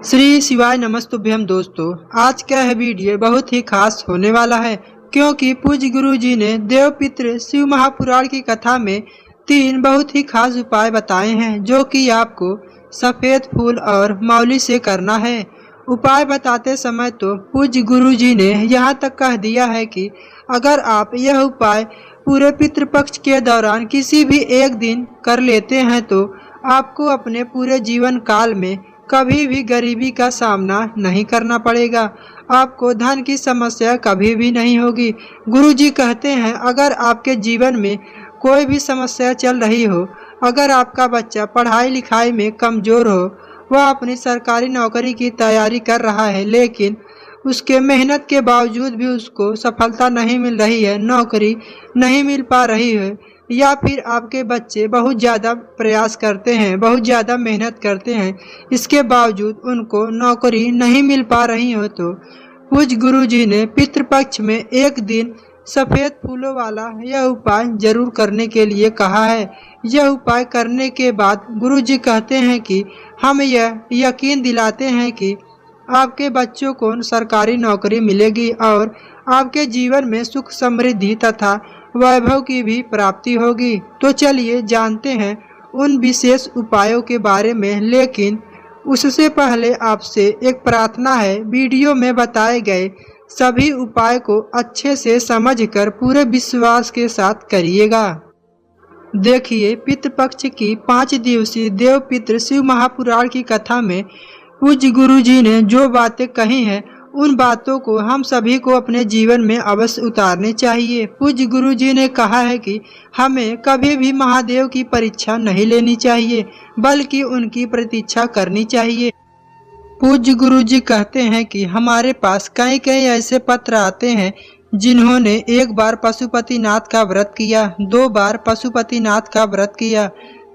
श्री शिवाय नमस्तुभ्यम दोस्तों। आज का यह वीडियो बहुत ही खास होने वाला है क्योंकि पूज्य गुरु जी ने देवपित्र शिव महापुराण की कथा में 3 बहुत ही खास उपाय बताए हैं जो कि आपको सफेद फूल और मौली से करना है। उपाय बताते समय तो पूज्य गुरु जी ने यहाँ तक कह दिया है कि अगर आप यह उपाय पूरे पितृपक्ष के दौरान किसी भी एक दिन कर लेते हैं तो आपको अपने पूरे जीवन काल में कभी भी गरीबी का सामना नहीं करना पड़ेगा। आपको धन की समस्या कभी भी नहीं होगी। गुरुजी कहते हैं अगर आपके जीवन में कोई भी समस्या चल रही हो, अगर आपका बच्चा पढ़ाई लिखाई में कमज़ोर हो, वह अपनी सरकारी नौकरी की तैयारी कर रहा है लेकिन उसके मेहनत के बावजूद भी उसको सफलता नहीं मिल रही है, नौकरी नहीं मिल पा रही है, या फिर आपके बच्चे बहुत ज़्यादा प्रयास करते हैं, बहुत ज़्यादा मेहनत करते हैं, इसके बावजूद उनको नौकरी नहीं मिल पा रही हो, तो पूज्य गुरु जी ने पितृपक्ष में एक दिन सफ़ेद फूलों वाला यह उपाय जरूर करने के लिए कहा है। यह उपाय करने के बाद गुरु जी कहते हैं कि हम यह यकीन दिलाते हैं कि आपके बच्चों को सरकारी नौकरी मिलेगी और आपके जीवन में सुख समृद्धि तथा वैभव की भी प्राप्ति होगी। तो चलिए जानते हैं उन विशेष उपायों के बारे में, लेकिन उससे पहले आपसे एक प्रार्थना है, वीडियो में बताए गए सभी उपाय को अच्छे से समझकर पूरे विश्वास के साथ करिएगा। देखिए, पितृपक्ष की 5 दिवसीय देवपित्र शिव महापुराण की कथा में पूज्य गुरु जी ने जो बातें कही हैं उन बातों को हम सभी को अपने जीवन में अवश्य उतारने चाहिए। पूज्य गुरु जी ने कहा है कि हमें कभी भी महादेव की परीक्षा नहीं लेनी चाहिए बल्कि उनकी प्रतीक्षा करनी चाहिए। पूज्य गुरु जी कहते हैं कि हमारे पास कई ऐसे पत्र आते हैं जिन्होंने 1 बार पशुपतिनाथ का व्रत किया, 2 बार पशुपतिनाथ का व्रत किया,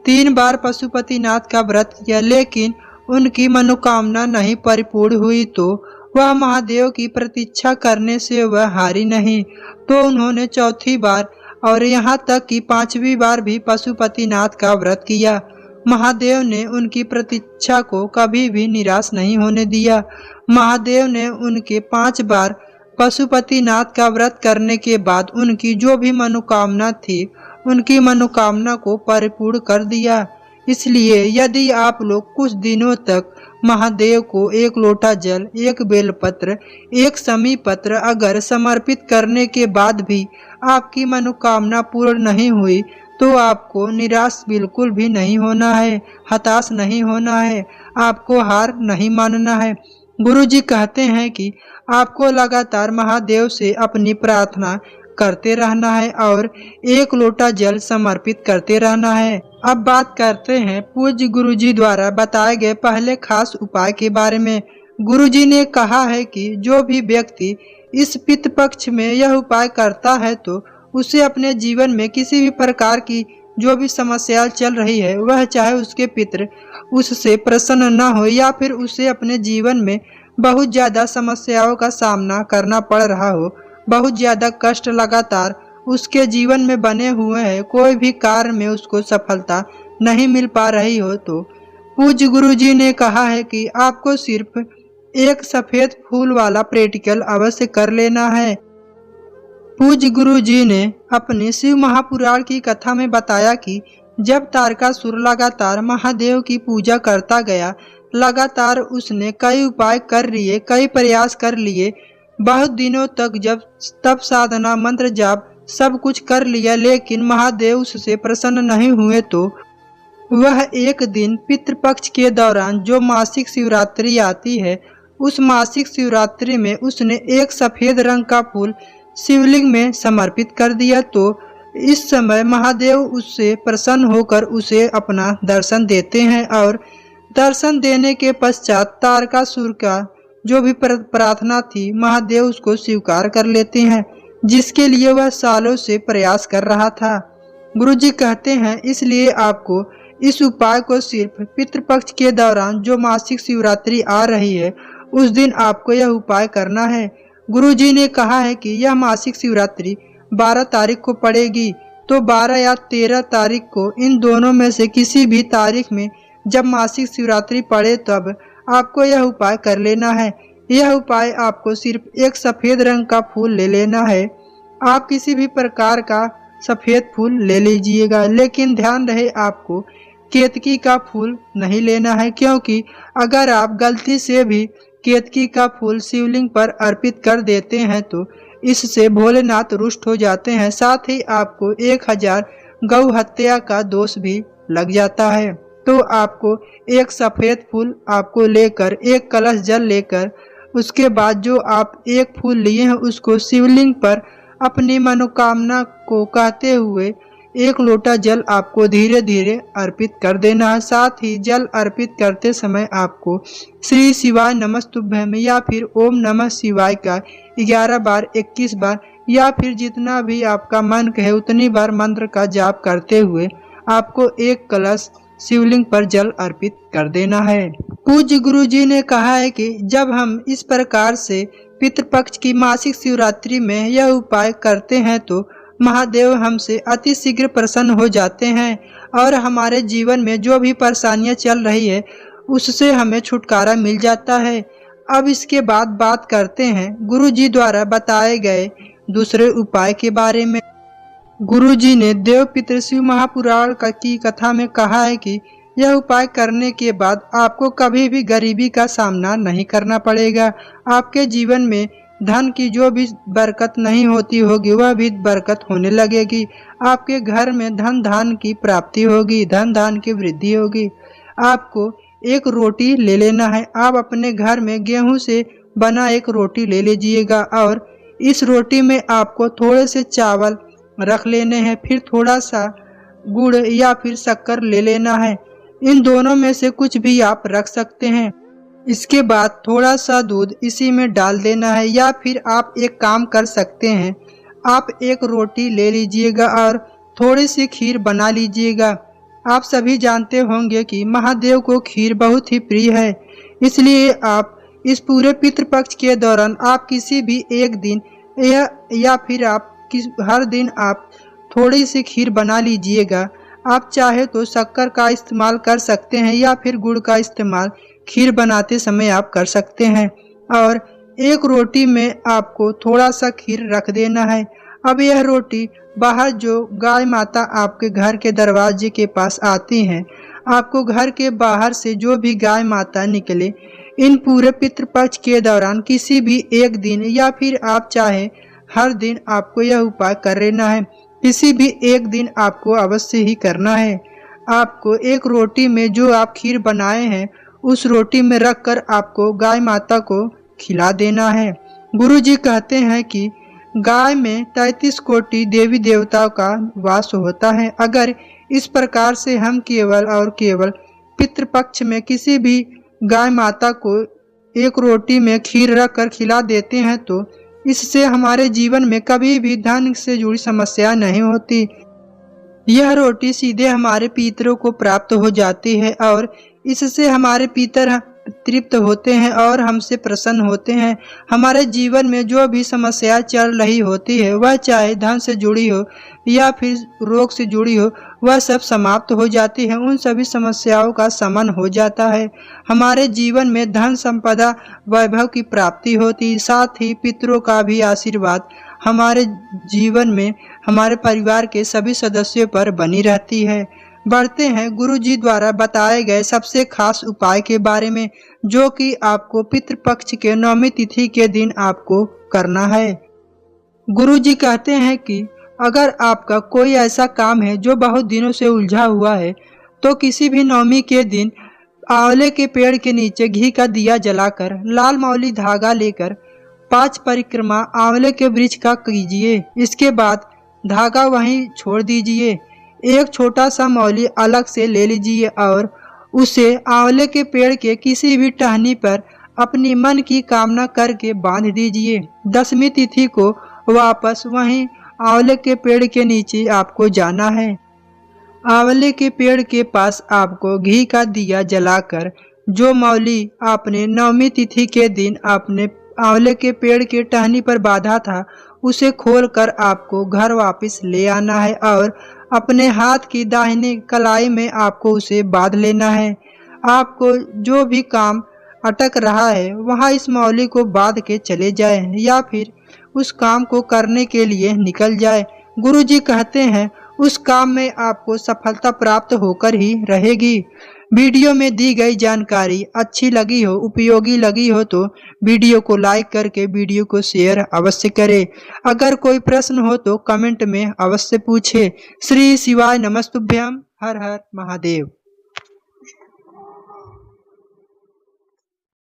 3 बार पशुपतिनाथ का व्रत किया, लेकिन उनकी मनोकामना नहीं परिपूर्ण हुई तो वह महादेव की प्रतीक्षा करने से वह हारी नहीं। तो उन्होंने 4थी बार और यहाँ तक कि 5वीं बार भी पशुपतिनाथ का व्रत किया। महादेव ने उनकी प्रतीक्षा को कभी भी निराश नहीं होने दिया। महादेव ने उनके 5 बार पशुपतिनाथ का व्रत करने के बाद उनकी जो भी मनोकामना थी उनकी मनोकामना को परिपूर्ण कर दिया। इसलिए यदि आप लोग कुछ दिनों तक महादेव को 1 लोटा जल, 1 बेलपत्र, 1 समी पत्र अगर समर्पित करने के बाद भी आपकी मनोकामना पूर्ण नहीं हुई तो आपको निराश बिल्कुल भी नहीं होना है, हताश नहीं होना है, आपको हार नहीं मानना है। गुरु जी कहते हैं कि आपको लगातार महादेव से अपनी प्रार्थना करते रहना है और 1 लोटा जल समर्पित करते रहना है। अब बात करते हैं पूज्य गुरु जी द्वारा बताए गए पहले खास उपाय के बारे में। गुरु जी ने कहा है कि जो भी व्यक्ति इस पितृपक्ष में यह उपाय करता है तो उसे अपने जीवन में किसी भी प्रकार की जो भी समस्या चल रही है, वह चाहे उसके पितृ उससे प्रसन्न न हो या फिर उसे अपने जीवन में बहुत ज़्यादा समस्याओं का सामना करना पड़ रहा हो, बहुत ज़्यादा कष्ट लगातार उसके जीवन में बने हुए हैं, कोई भी कार्य में उसको सफलता नहीं मिल पा रही हो, तो पूज्य गुरु जी ने कहा है कि आपको सिर्फ 1 सफ़ेद फूल वाला प्रैक्टिकल अवश्य कर लेना है। पूज्य गुरु जी ने अपनी शिव महापुराण की कथा में बताया कि जब तारकासुर लगातार महादेव की पूजा करता गया, लगातार उसने कई उपाय कर लिए, कई प्रयास कर लिए, बहुत दिनों तक जब तप साधना मंत्र जाप सब कुछ कर लिया, लेकिन महादेव उससे प्रसन्न नहीं हुए तो वह एक दिन पितृपक्ष के दौरान जो मासिक शिवरात्रि आती है, उस मासिक शिवरात्रि में उसने 1 सफ़ेद रंग का फूल शिवलिंग में समर्पित कर दिया। तो इस समय महादेव उससे प्रसन्न होकर उसे अपना दर्शन देते हैं और दर्शन देने के पश्चात तारकासुर का जो भी प्रार्थना थी महादेव उसको स्वीकार कर लेते हैं, जिसके लिए वह सालों से प्रयास कर रहा था। गुरुजी कहते हैं इसलिए आपको इस उपाय को सिर्फ पितृपक्ष के दौरान जो मासिक शिवरात्रि आ रही है उस दिन आपको यह उपाय करना है। गुरुजी ने कहा है कि यह मासिक शिवरात्रि 12 तारीख को पड़ेगी, तो 12 या 13 तारीख को इन दोनों में से किसी भी तारीख में जब मासिक शिवरात्रि पड़े तब आपको यह उपाय कर लेना है। यह उपाय आपको सिर्फ एक सफेद रंग का फूल ले लेना है। आप किसी भी प्रकार का सफेद फूल ले लीजिएगा, लेकिन ध्यान रहे आपको केतकी का फूल नहीं लेना है, क्योंकि अगर आप गलती से भी केतकी का फूल शिवलिंग पर अर्पित कर देते हैं तो इससे भोलेनाथ रुष्ट हो जाते हैं। साथ ही आपको 1000 गौ हत्या का दोष भी लग जाता है। तो आपको एक सफेद फूल आपको लेकर, एक कलश जल लेकर, उसके बाद जो आप एक फूल लिए हैं उसको शिवलिंग पर अपनी मनोकामना को कहते हुए 1 लोटा जल आपको धीरे धीरे अर्पित कर देना है। साथ ही जल अर्पित करते समय आपको श्री शिवाय नमस्तुभ्यम या फिर ओम नमः शिवाय का 11 बार, 21 बार या फिर जितना भी आपका मन कहे उतनी बार मंत्र का जाप करते हुए आपको एक कलश शिवलिंग पर जल अर्पित कर देना है। पूज्य गुरु जी ने कहा है कि जब हम इस प्रकार से पितृपक्ष की मासिक शिवरात्रि में यह उपाय करते हैं तो महादेव हमसे अति शीघ्र प्रसन्न हो जाते हैं और हमारे जीवन में जो भी परेशानियां चल रही है उससे हमें छुटकारा मिल जाता है। अब इसके बाद बात करते हैं गुरु जी द्वारा बताए गए दूसरे उपाय के बारे में। गुरु जी ने देव पितृ शिव महापुराण की कथा में कहा है कि यह उपाय करने के बाद आपको कभी भी गरीबी का सामना नहीं करना पड़ेगा। आपके जीवन में धन की जो भी बरकत नहीं होती होगी वह भी बरकत होने लगेगी। आपके घर में धन धान की प्राप्ति होगी, धन धान की वृद्धि होगी। आपको एक रोटी ले लेना है। आप अपने घर में गेहूं से बना एक रोटी ले लीजिएगा और इस रोटी में आपको थोड़े से चावल रख लेने हैं, फिर थोड़ा सा गुड़ या फिर शक्कर ले लेना है। इन दोनों में से कुछ भी आप रख सकते हैं। इसके बाद थोड़ा सा दूध इसी में डाल देना है, या फिर आप एक काम कर सकते हैं, आप एक रोटी ले लीजिएगा और थोड़ी सी खीर बना लीजिएगा। आप सभी जानते होंगे कि महादेव को खीर बहुत ही प्रिय है, इसलिए आप इस पूरे पितृपक्ष के दौरान आप किसी भी एक दिन या फिर आप हर दिन आप थोड़ी सी खीर बना लीजिएगा। आप चाहे तो शक्कर का इस्तेमाल कर सकते हैं या फिर गुड़ का इस्तेमाल खीर बनाते समय आप कर सकते हैं और एक रोटी में आपको थोड़ा सा खीर रख देना है। अब यह रोटी बाहर जो गाय माता आपके घर के दरवाजे के पास आती हैं, आपको घर के बाहर से जो भी गाय माता निकले इन पूरे पितृपक्ष के दौरान किसी भी एक दिन या फिर आप चाहे हर दिन आपको यह उपाय कर लेना है। किसी भी एक दिन आपको अवश्य ही करना है। आपको एक रोटी में जो आप खीर बनाए हैं उस रोटी में रखकर आपको गाय माता को खिला देना है। गुरु जी कहते हैं कि गाय में 33 कोटि देवी देवताओं का वास होता है। अगर इस प्रकार से हम केवल और केवल पितृपक्ष में किसी भी गाय माता को एक रोटी में खीर रखकर खिला देते हैं तो इससे हमारे जीवन में कभी भी धन से जुड़ी समस्या नहीं होती। यह रोटी सीधे हमारे पितरों को प्राप्त हो जाती है और इससे हमारे पितर तृप्त होते हैं और हमसे प्रसन्न होते हैं। हमारे जीवन में जो भी समस्या चल रही होती है, वह चाहे धन से जुड़ी हो या फिर रोग से जुड़ी हो, वह सब समाप्त हो जाती है। उन सभी समस्याओं का शमन हो जाता है। हमारे जीवन में धन संपदा वैभव की प्राप्ति होती, साथ ही पितरों का भी आशीर्वाद हमारे जीवन में हमारे परिवार के सभी सदस्यों पर बनी रहती है। बढ़ते हैं गुरु जी द्वारा बताए गए सबसे खास उपाय के बारे में, जो कि आपको पितृपक्ष के 9वीं तिथि के दिन आपको करना है। गुरु जी कहते हैं कि अगर आपका कोई ऐसा काम है जो बहुत दिनों से उलझा हुआ है तो किसी भी 9वीं के दिन आंवले के पेड़ के नीचे घी का दिया जलाकर लाल मौली धागा लेकर 5 परिक्रमा आंवले के वृक्ष का कीजिए। इसके बाद धागा वहीं छोड़ दीजिए। एक छोटा सा मौली अलग से ले लीजिए और उसे आंवले के पेड़ के किसी भी टहनी पर अपनी मन की कामना करके बांध दीजिए। 10वीं तिथि को वापस वहीं आंवले के पेड़ के नीचे आपको जाना है। आंवले के पेड़ के पास आपको घी का दिया जलाकर जो मौली आपने 9वीं तिथि के दिन आपने आंवले के पेड़ के टहनी पर बांधा था उसे खोलकर आपको घर वापस ले आना है और अपने हाथ की दाहिनी कलाई में आपको उसे बांध लेना है। आपको जो भी काम अटक रहा है वहाँ इस मौली को बांध के चले जाए या फिर उस काम को करने के लिए निकल जाए। गुरुजी कहते हैं उस काम में आपको सफलता प्राप्त होकर ही रहेगी। वीडियो में दी गई जानकारी अच्छी लगी हो, उपयोगी लगी हो तो वीडियो को लाइक करके वीडियो को शेयर अवश्य करें। अगर कोई प्रश्न हो तो कमेंट में अवश्य पूछे। श्री शिवाय नमस्तुभ्यम। हर हर महादेव।